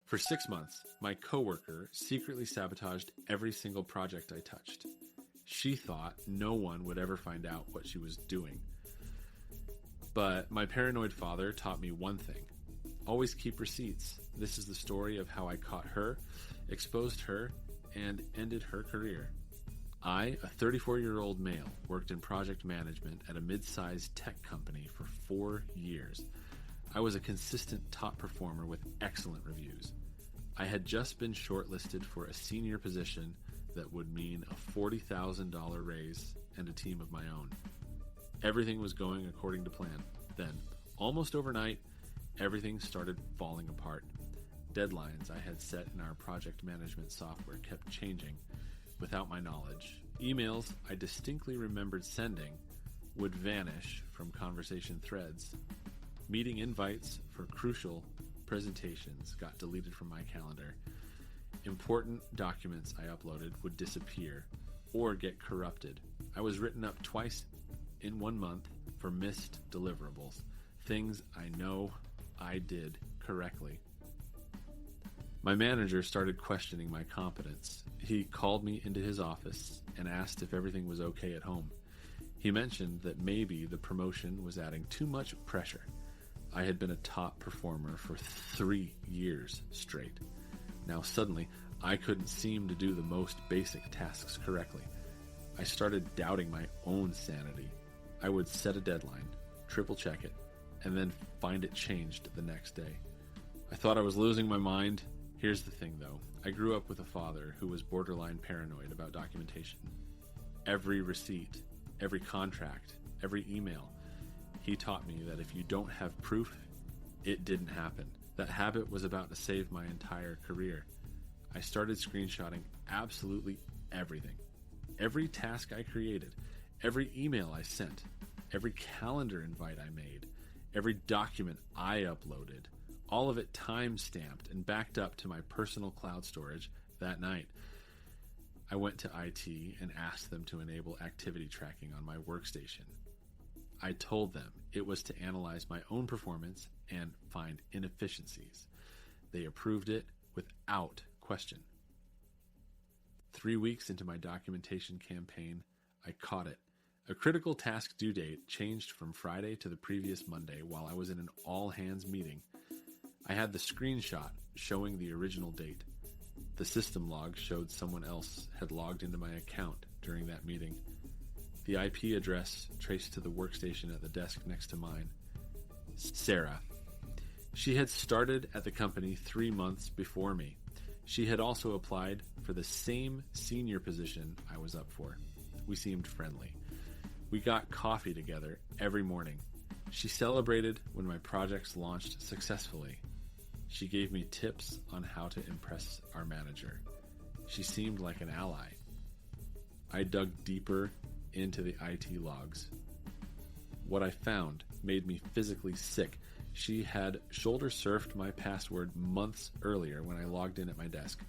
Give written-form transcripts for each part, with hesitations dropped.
For 6 months, my coworker secretly sabotaged every single project I touched. She thought no one would ever find out what she was doing. But my paranoid father taught me one thing. Always keep receipts. This is the story of how I caught her, exposed her, and ended her career. I, a 34-year-old male, worked in project management at a mid-sized tech company for 4 years. I was a consistent top performer with excellent reviews. I had just been shortlisted for a senior position that would mean a $40,000 raise and a team of my own. Everything was going according to plan. Then, almost overnight, everything started falling apart. Deadlines I had set in our project management software kept changing without my knowledge. Emails I distinctly remembered sending would vanish from conversation threads. Meeting invites for crucial presentations got deleted from my calendar. Important documents I uploaded would disappear or get corrupted. I was written up twice in 1 month for missed deliverables, things I know I did correctly. My manager started questioning my competence. He called me into his office and asked if everything was okay at home. He mentioned that maybe the promotion was adding too much pressure. I had been a top performer for 3 years straight. Now suddenly, I couldn't seem to do the most basic tasks correctly. I started doubting my own sanity. I would set a deadline, triple check it, and then find it changed the next day. I thought I was losing my mind. Here's the thing though, I grew up with a father who was borderline paranoid about documentation. Every receipt, every contract, every email, he taught me that if you don't have proof, it didn't happen. That habit was about to save my entire career. I started screenshotting absolutely everything. Every task I created, every email I sent, every calendar invite I made, every document I uploaded, all of it time-stamped and backed up to my personal cloud storage that night. I went to IT and asked them to enable activity tracking on my workstation. I told them it was to analyze my own performance and find inefficiencies. They approved it without question. 3 weeks into my documentation campaign, I caught it. A critical task due date changed from Friday to the previous Monday while I was in an all-hands meeting. I had the screenshot showing the original date. The system log showed someone else had logged into my account during that meeting. The IP address traced to the workstation at the desk next to mine. Sarah. She had started at the company 3 months before me. She had also applied for the same senior position I was up for. We seemed friendly. We got coffee together every morning. She celebrated when my projects launched successfully. She gave me tips on how to impress our manager. She seemed like an ally. I dug deeper into the IT logs. What I found made me physically sick. She had shoulder surfed my password months earlier when I logged in at my desk.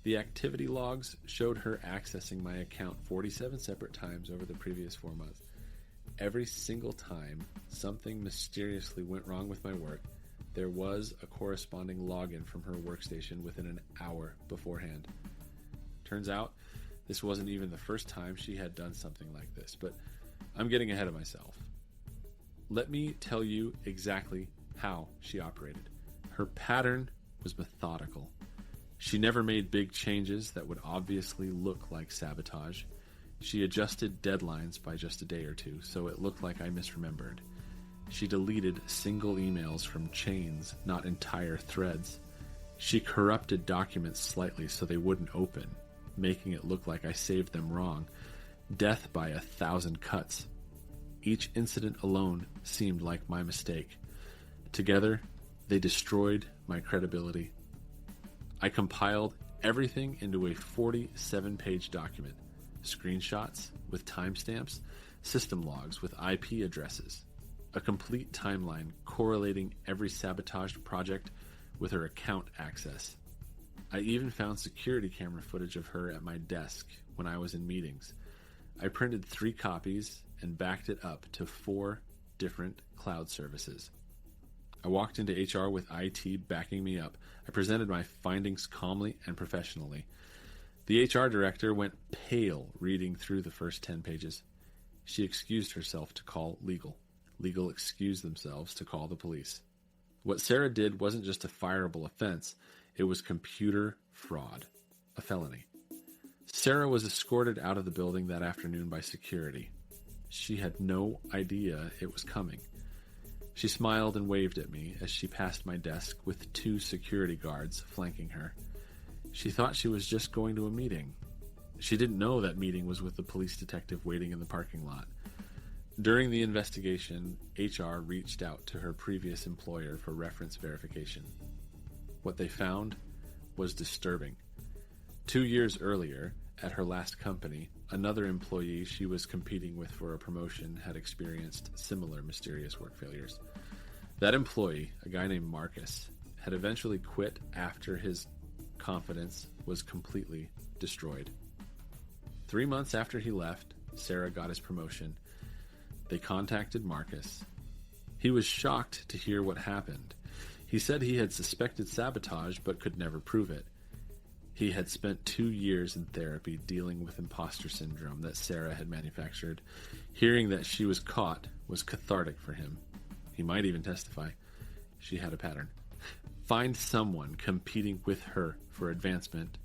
The activity logs showed her accessing my account 47 separate times over the previous 4 months. Every single time something mysteriously went wrong with my work, there was a corresponding login from her workstation within an hour beforehand. Turns out, this wasn't even the first time she had done something like this, but I'm getting ahead of myself. Let me tell you exactly how she operated. Her pattern was methodical. She never made big changes that would obviously look like sabotage. She adjusted deadlines by just a day or two, so it looked like I misremembered. She deleted single emails from chains, not entire threads. She corrupted documents slightly so they wouldn't open, making it look like I saved them wrong. Death by 1,000 cuts. Each incident alone seemed like my mistake. Together, they destroyed my credibility. I compiled everything into a 47-page document. Screenshots with timestamps, system logs with IP addresses, a complete timeline correlating every sabotaged project with her account access. I even found security camera footage of her at my desk when I was in meetings. I printed 3 copies and backed it up to 4 different cloud services. I walked into HR with IT backing me up. I presented my findings calmly and professionally. The HR director went pale reading through the first 10 pages. She excused herself to call legal. Legal excused themselves to call the police. What Sarah did wasn't just a fireable offense, it was computer fraud, a felony. Sarah was escorted out of the building that afternoon by security. She had no idea it was coming. She smiled and waved at me as she passed my desk with 2 security guards flanking her. She thought she was just going to a meeting. She didn't know that meeting was with the police detective waiting in the parking lot. During the investigation, HR reached out to her previous employer for reference verification. What they found was disturbing. 2 years earlier, at her last company, another employee she was competing with for a promotion had experienced similar mysterious work failures. That employee, a guy named Marcus, had eventually quit after his confidence was completely destroyed. 3 months after he left, Sarah got his promotion. They contacted Marcus. He was shocked to hear what happened. He said he had suspected sabotage but could never prove it. He had spent 2 years in therapy dealing with imposter syndrome that Sarah had manufactured. Hearing that she was caught was cathartic for him. He might even testify. She had a pattern. Find someone competing with her for advancement.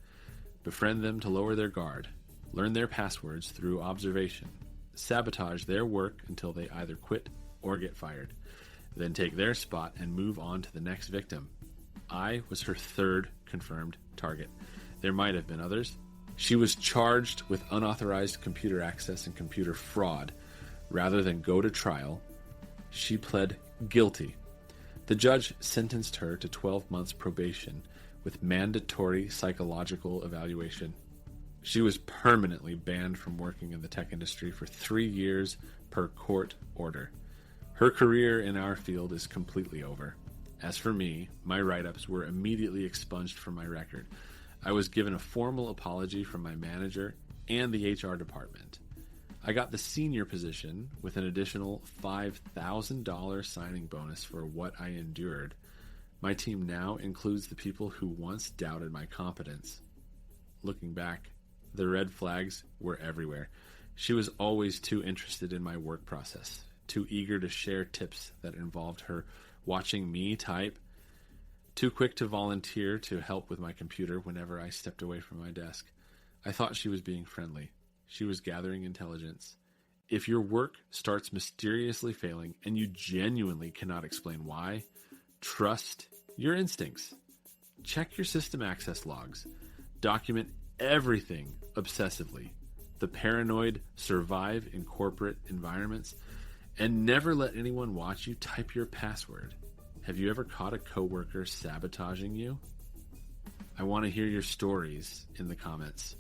Befriend them to lower their guard. Learn their passwords through observation. Sabotage their work until they either quit or get fired. Then take their spot and move on to the next victim. I was her 3rd confirmed target. There might have been others. She was charged with unauthorized computer access and computer fraud. Rather than go to trial, she pled guilty. The judge sentenced her to 12 months probation with mandatory psychological evaluation. She was permanently banned from working in the tech industry for 3 years per court order. Her career in our field is completely over. As for me, my write-ups were immediately expunged from my record. I was given a formal apology from my manager and the HR department. I got the senior position with an additional $5,000 signing bonus for what I endured. My team now includes the people who once doubted my competence. Looking back, the red flags were everywhere. She was always too interested in my work process, too eager to share tips that involved her watching me type, too quick to volunteer to help with my computer whenever I stepped away from my desk. I thought she was being friendly. She was gathering intelligence. If your work starts mysteriously failing and you genuinely cannot explain why, trust your instincts. Check your system access logs. Document everything obsessively. The paranoid survive in corporate environments, and never let anyone watch you type your password. Have you ever caught a coworker sabotaging you? I want to hear your stories in the comments.